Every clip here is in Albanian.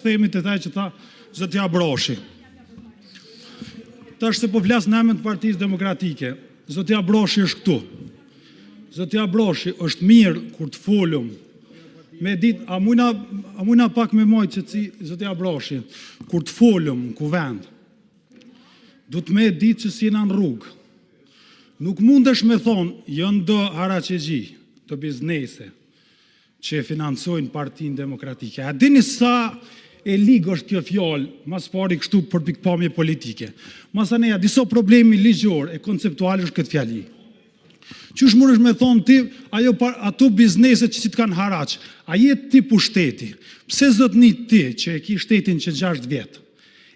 Themi të taj që tha Zotja Broshi. Ta është se po flasë në emën të Partisë Demokratike. Zotja Broshi është këtu. Zotja Broshi është mirë kur të folum. Me dit, a mujna pak me mojtë që ci Zotja Broshi, kur të folum në kuvend, du të me ditë që si në rrugë. Nuk mundesh me thonë, jënë do haraqegji, të biznese, që financojnë Partinë Demokratike. A dini sa e ligë është kjo fjallë, mas pari kështu për pikpamje politike. Mas aneja, diso problemi ligjor e konceptual është këtë fjali. Qysh mund është me thonë ti, ato bizneset që si të kanë haraq, a jetë ti pushteti? Pse zotni ti që e ki shtetin që 6 vjetë?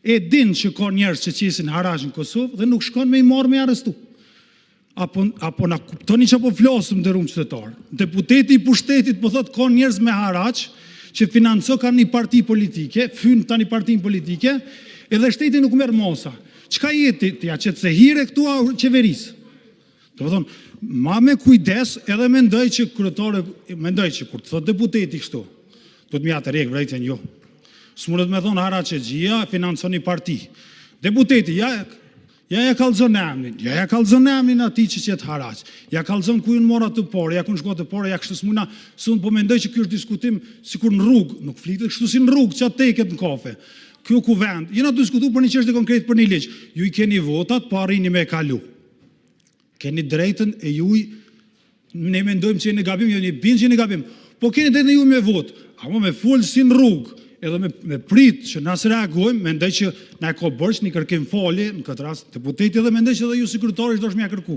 E din që ka njerës që qesin haraq në Kosovë dhe nuk shkon me i marë me arrestu. Apo na kuptoni që po flosëm dhe rumë qytetarë. Deputeti i pushtetit po thotë ka njerëz me haraq që financo ka një parti politike, fynë ta një partin politike, edhe shteti nuk merë mosa. Qka jeti? Të ja qëtë se hire këtu a qeverisë? Të thonë, ma me kujdes edhe mendoj që kryetare, mendoj që kur të thotë deputeti kështu, do të mjatë rekë vrejtën jo. Së mundet me thonë haraqegjia, financon një parti. Deputeti, ja kalzon emnin, ja kalzon emnin ati që qëtë haraq, ja kalzon ku në mora të pore, ja ku në shko të pore, ja kështu s'muna, së unë po mendoj që kjo është diskutim si kur në rrugë, nuk flitë, kështu si në rrugë që atë teket në kafe. Kjo ku vend, jena të diskutu për një qështë konkret për një leqë, ju i keni votat, pa arrini me kalu. Keni drejtën e juj, ne mendojmë që jeni gabim, jo një binë që jeni gabim, po keni drejtën e juj me votë, ama me full si në rrugë, edhe me prit që nësë reagojmë, mendoj që na e ko bërsh një kërkim falje, në këtë rast deputeti, edhe mendoj që edhe ju si kryetari është dosh mja kërku.